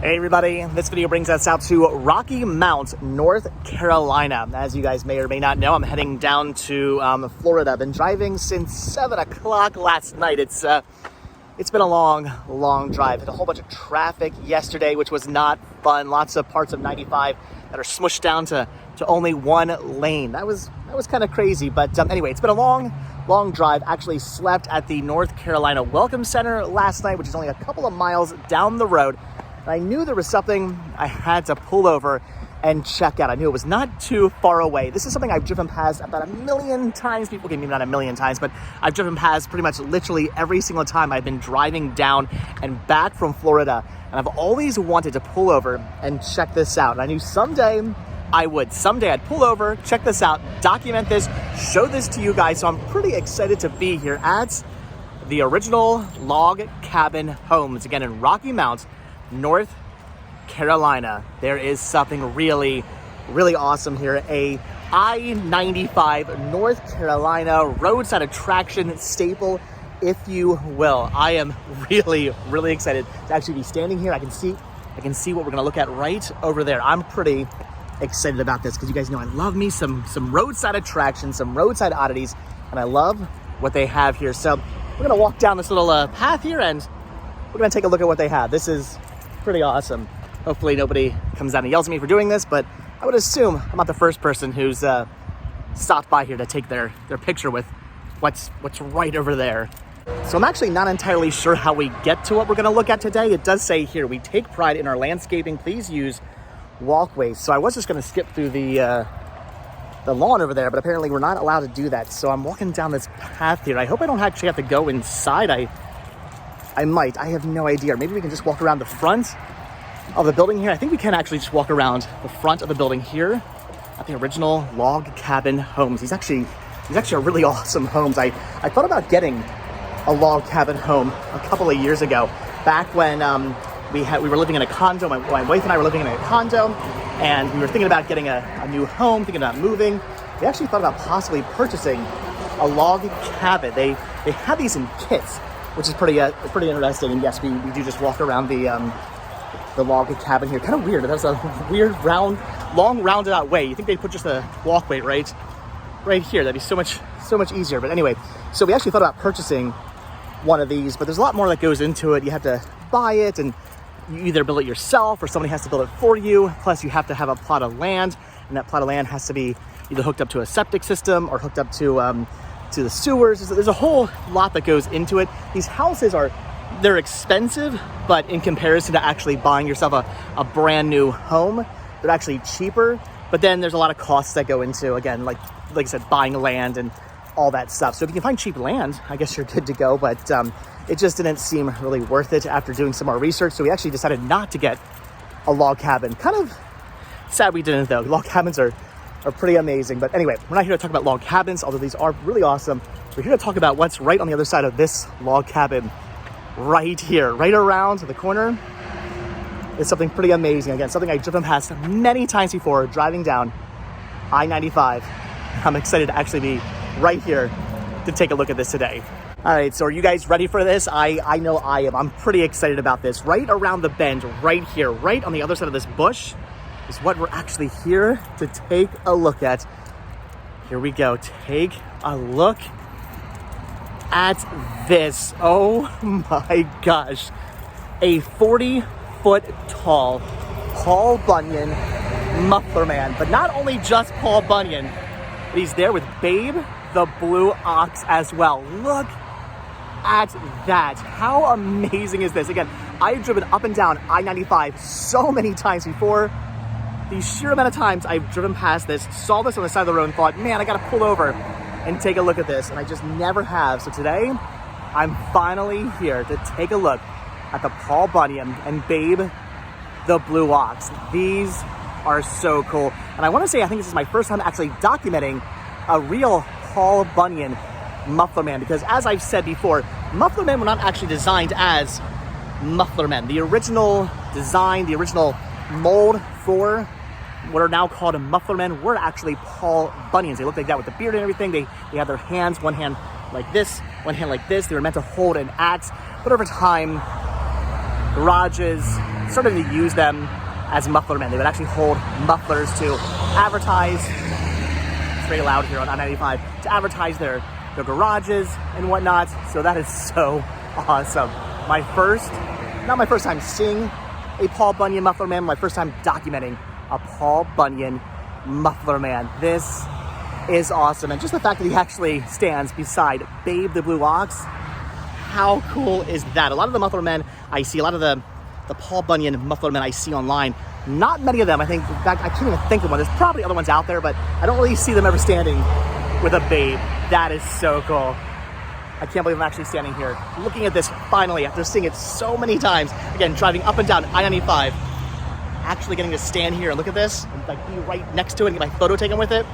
Hey everybody, this video brings us out to Rocky Mount, North Carolina. As you guys may or may not know, I'm heading down to Florida. I've been driving since 7 o'clock last night. It's been a long drive. Had a whole bunch of traffic yesterday, which was not fun. Lots of parts of 95 that are smushed down to only one lane. That was kind of crazy, but anyway, it's been a long drive. Actually slept at the North Carolina Welcome Center last night, which is only a couple of miles down the road. I knew there was something I had to pull over and check out. I knew it was not too far away. This is something I've driven past about 1 million times. People can maybe not 1 million times, but I've driven past pretty much literally every single time I've been driving down and back from Florida. And I've always wanted to pull over and check this out. And I knew someday I would. Someday I'd pull over, check this out, document this, show this to you guys. So I'm pretty excited to be here at the original log cabin homes, again in Rocky Mount, North Carolina. There is something really awesome here. A I-95 North Carolina roadside attraction staple, if you will. I am really excited to actually be standing here. I can see what we're gonna look at right over there. I'm pretty excited about this because you guys know I love me some roadside attractions, some roadside oddities, and I love what they have here. So we're gonna walk down this little path here and we're gonna take a look at what they have. This is pretty awesome. Hopefully nobody comes down and yells at me for doing this, but I would assume I'm not the first person who's stopped by here to take their picture with what's right over there. So I'm actually not entirely sure how we get to what we're gonna look at today. It does say here, we take pride in our landscaping. Please use walkways. So I was just gonna skip through the lawn over there, but apparently we're not allowed to do that. So I'm walking down this path here. I hope I don't actually have to go inside. I might, I have no idea. Or maybe we can just walk around the front of the building here. I think we can actually just walk around the front of the building here at the original log cabin homes. These actually are really awesome homes. I thought about getting a log cabin home a couple of years ago, back when we were living in a condo. My wife and I were living in a condo, and we were thinking about getting a new home, thinking about moving. We actually thought about possibly purchasing a log cabin. They have these in kits, which is pretty interesting. And yes, we do just walk around the log cabin here. Kind of weird. That's a weird long rounded out way. You think they'd put just a walkway right here? That'd be so much easier. But anyway, so we actually thought about purchasing one of these, but there's a lot more that goes into it. You have to buy it, and you either build it yourself or somebody has to build it for you. Plus, you have to have a plot of land, and that plot of land has to be either hooked up to a septic system or hooked up to the sewers. There's a whole lot that goes into it. These houses they're expensive, but in comparison to actually buying yourself a brand new home, they're actually cheaper. But then there's a lot of costs that go into, again, like I said, buying land and all that stuff. So if you can find cheap land, I guess you're good to go. But it just didn't seem really worth it after doing some more research. So we actually decided not to get a log cabin. Kind of sad we didn't, though. Log cabins are pretty amazing. But anyway, we're not here to talk about log cabins, although these are really awesome. We're here to talk about what's right on the other side of this log cabin right here, right around the corner. It's something pretty amazing. Again, something I've driven past many times before, driving down I-95. I'm excited to actually be right here to take a look at this today. All right, so are you guys ready for this? I know I am. I'm pretty excited about this. Right around the bend, right here, right on the other side of this bush, is what we're actually here to take a look at. Here we go. Take a look at this. Oh my gosh. A 40-foot tall Paul Bunyan Muffler Man. But not only just Paul Bunyan, but he's there with Babe the Blue Ox as well. Look at that. How amazing is this? Again, I've driven up and down I-95 so many times before. The sheer amount of times I've driven past this, saw this on the side of the road and thought, man, I gotta pull over and take a look at this. And I just never have. So today, I'm finally here to take a look at the Paul Bunyan and Babe the Blue Ox. These are so cool. And I wanna say, I think this is my first time actually documenting a real Paul Bunyan Muffler Man, because as I've said before, Muffler Men were not actually designed as Muffler Men. The original design, the original mold for what are now called a Muffler Men were actually Paul Bunyans. They look like that with the beard and everything. They had their hands, one hand like this, one hand like this. They were meant to hold an axe, but over time, garages, started to use them as muffler men. They would actually hold mufflers to advertise, it's very loud here on I-95, to advertise their garages and whatnot. So that is so awesome. Not my first time seeing a Paul Bunyan muffler man, my first time documenting a Paul Bunyan muffler man. This is awesome. And just the fact that he actually stands beside Babe the Blue Ox, how cool is that? A lot of the muffler men I see, a lot of the Paul Bunyan muffler men I see online, not many of them, I think, in fact, I can't even think of one. There's probably other ones out there, but I don't really see them ever standing with a Babe. That is so cool. I can't believe I'm actually standing here looking at this finally after seeing it so many times. Again, driving up and down I-95, actually getting to stand here and look at this and like be right next to it and get my photo taken with it.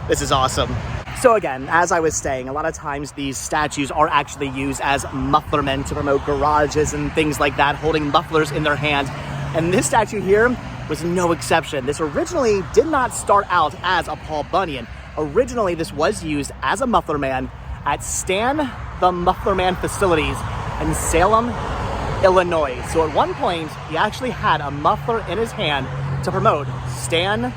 This is awesome. So again, as I was saying, a lot of times these statues are actually used as muffler men to promote garages and things like that, holding mufflers in their hand. And this statue here was no exception. This originally did not start out as a Paul Bunyan. Originally, this was used as a muffler man at Stan the Muffler Man facilities in Salem, Illinois. So at one point, he actually had a muffler in his hand to promote Stan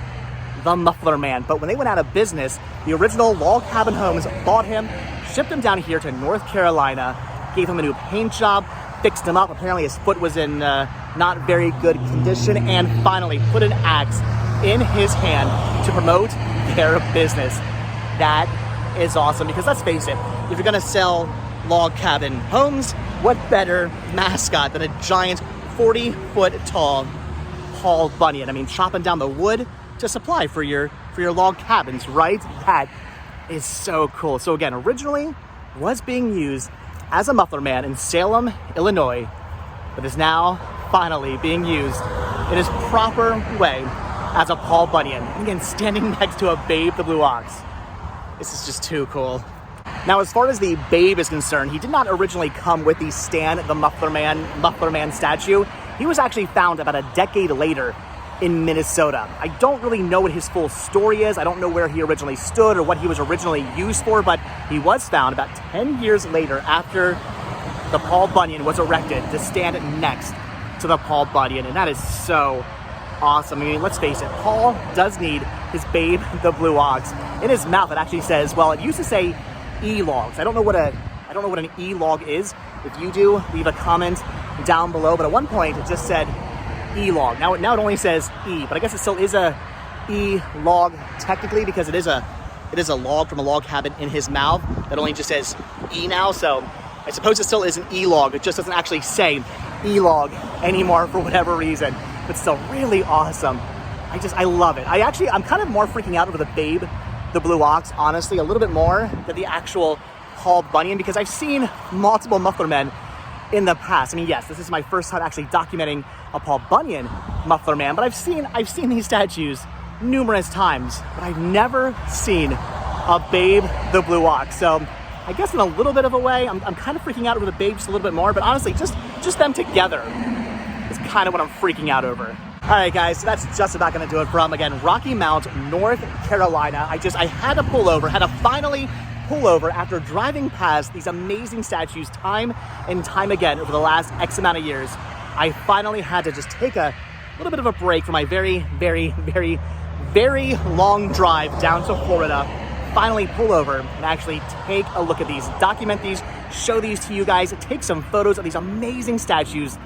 the Muffler Man. But when they went out of business, the original log cabin homes bought him, shipped him down here to North Carolina, gave him a new paint job, fixed him up. Apparently his foot was in not very good condition, and finally put an axe in his hand to promote their business. That is awesome, because let's face it, if you're gonna sell log cabin homes, what better mascot than a giant 40-foot tall Paul Bunyan? I mean, chopping down the wood to supply for your log cabins, right? That is so cool. So again, originally was being used as a muffler man in Salem, Illinois, but is now finally being used in his proper way as a Paul Bunyan. Again, standing next to a Babe the Blue Ox. This is just too cool. Now, as far as the Babe is concerned, he did not originally come with the Stan the Muffler Man statue. He was actually found about a decade later in Minnesota. I don't really know what his full story is. I don't know where he originally stood or what he was originally used for, but he was found about 10 years later after the Paul Bunyan was erected to stand next to the Paul Bunyan, and that is so awesome. I mean, let's face it, Paul does need his Babe the Blue Ox. In his mouth, it actually says, well, it used to say E-logs. I don't know what an E-log is. If you do, leave a comment down below. But at one point, it just said E-log. Now it only says E, but I guess it still is a E-log technically, because it is a log from a log cabin in his mouth that only just says E now. So I suppose it still is an E-log. It just doesn't actually say E-log anymore for whatever reason. But still really awesome. I love it. I'm kind of more freaking out over the Babe the Blue Ox, honestly, a little bit more than the actual Paul Bunyan, because I've seen multiple muffler men in the past. I mean, yes, this is my first time actually documenting a Paul Bunyan muffler man, but I've seen these statues numerous times, but I've never seen a Babe the Blue Ox. So I guess in a little bit of a way, I'm kind of freaking out over the Babe just a little bit more, but honestly, just them together is kind of what I'm freaking out over. All right, guys, so that's just about going to do it from, again, Rocky Mount, North Carolina. I had to finally pull over after driving past these amazing statues time and time again over the last X amount of years. I finally had to just take a little bit of a break from my very, very, very, very long drive down to Florida. Finally pull over and actually take a look at these, document these, show these to you guys, take some photos of these amazing statues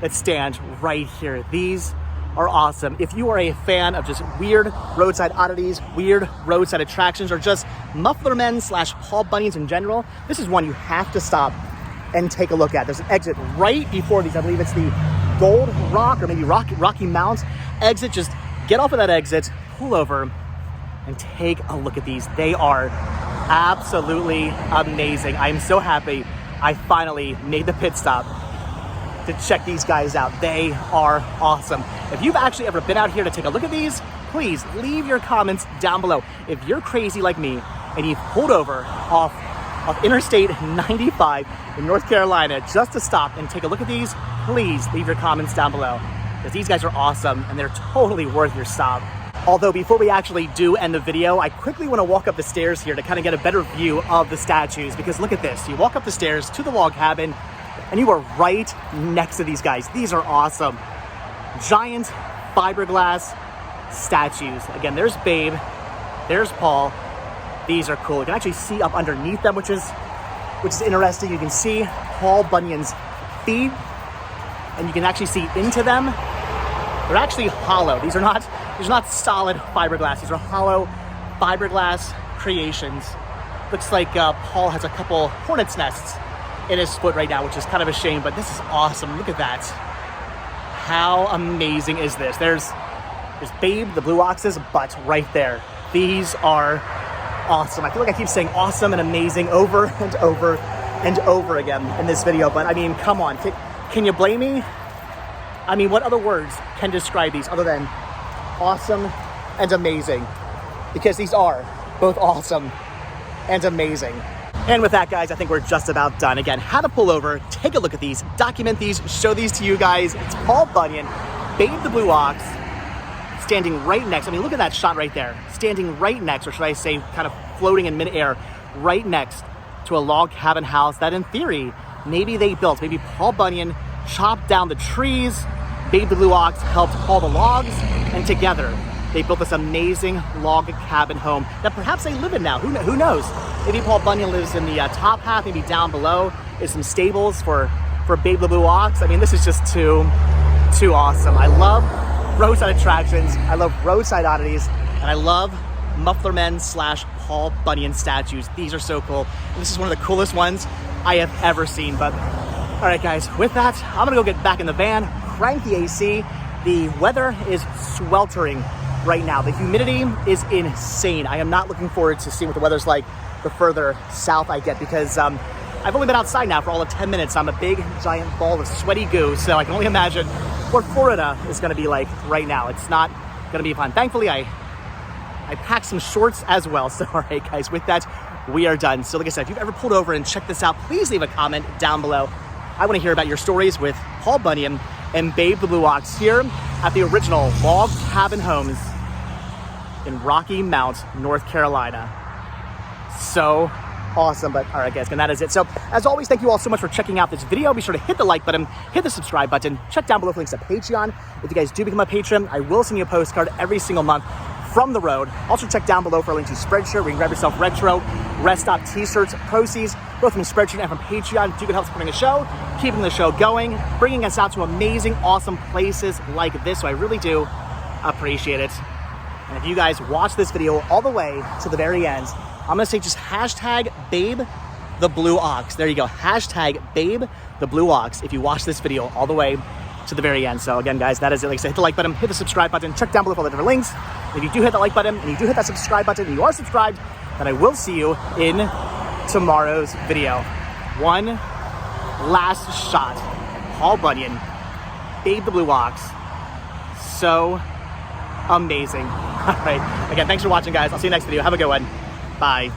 that stand right here. These are awesome. If you are a fan of just weird roadside oddities, weird roadside attractions, or just muffler men / Paul Bunyans in general, this is one you have to stop and take a look at. There's an exit right before these. I believe it's the Gold Rock or maybe Rocky Mount exit. Just get off of that exit, pull over, and take a look at these. They are absolutely amazing. I am so happy I finally made the pit stop to check these guys out. They are awesome. If you've actually ever been out here to take a look at these, please leave your comments down below. If you're crazy like me and you've pulled over off Interstate 95 in North Carolina just to stop and take a look at these, please leave your comments down below, because these guys are awesome and they're totally worth your stop. Although before we actually do end the video, I quickly want to walk up the stairs here to kind of get a better view of the statues, because look at this. You walk up the stairs to the log cabin, and you are right next to these guys. These are awesome. Giant fiberglass statues. Again, there's Babe, there's Paul. These are cool. You can actually see up underneath them, which is interesting. You can see Paul Bunyan's feet, and you can actually see into them. They're actually hollow. These are not solid fiberglass. These are hollow fiberglass creations. Looks like Paul has a couple hornet's nests in his foot right now, which is kind of a shame, but this is awesome. Look at that. How amazing is this? There's Babe, the blue ox's butt right there. These are awesome. I feel like I keep saying awesome and amazing over and over and over again in this video, but I mean, come on. Can you blame me? I mean, what other words can describe these other than awesome and amazing? Because these are both awesome and amazing. And with that, guys, I think we're just about done. Again, how to pull over, take a look at these, document these, show these to you guys. It's Paul Bunyan, Babe the Blue Ox, standing right next. I mean, look at that shot right there. Standing right next, or should I say kind of floating in midair, right next to a log cabin house that in theory, maybe they built. Maybe Paul Bunyan chopped down the trees, Babe the Blue Ox helped haul the logs, and together they built this amazing log cabin home that perhaps they live in now. Who knows? Maybe Paul Bunyan lives in the top half, maybe down below is some stables for Babe the Blue Ox. I mean, this is just too awesome. I love roadside attractions, I love roadside oddities, and I love Muffler Men / Paul Bunyan statues. These are so cool. And this is one of the coolest ones I have ever seen. But all right, guys, with that, I'm gonna go get back in the van, crank the AC. The weather is sweltering right now. The humidity is insane. I am not looking forward to seeing what the weather's like the further south I get, because I've only been outside now for all of 10 minutes. I'm a big giant ball of sweaty goo, so I can only imagine what Florida is gonna be like right now. It's not gonna be fun. Thankfully, I packed some shorts as well. So all right, guys, with that, we are done. So like I said, if you've ever pulled over and checked this out, please leave a comment down below. I wanna hear about your stories with Paul Bunyan and Babe the Blue Ox here at the original log cabin homes in Rocky Mount, North Carolina. So awesome. But all right, guys, and that is it. So as always, thank you all so much for checking out this video. Be sure to hit the like button, hit the subscribe button, check down below for links to Patreon. If you guys do become a patron, I will send you a postcard every single month from the road. Also check down below for a link to Spreadshirt, where you can grab yourself retro rest stop t-shirts. Proceeds both from Spreadshirt and from Patreon do good help supporting the show, keeping the show going, bringing us out to amazing, awesome places like this. So I really do appreciate it. And if you guys watch this video all the way to the very end, I'm gonna say just hashtag Babe the Blue Ox. There you go, hashtag Babe the Blue Ox if you watch this video all the way to the very end. So again, guys, that is it. Like I said, hit the like button, hit the subscribe button, check down below for all the different links. If you do hit the like button and you do hit that subscribe button and you are subscribed, then I will see you in tomorrow's video. One last shot. Paul Bunyan, Babe the Blue Ox. So amazing. All right. Again, thanks for watching, guys. I'll see you next video. Have a good one. Bye.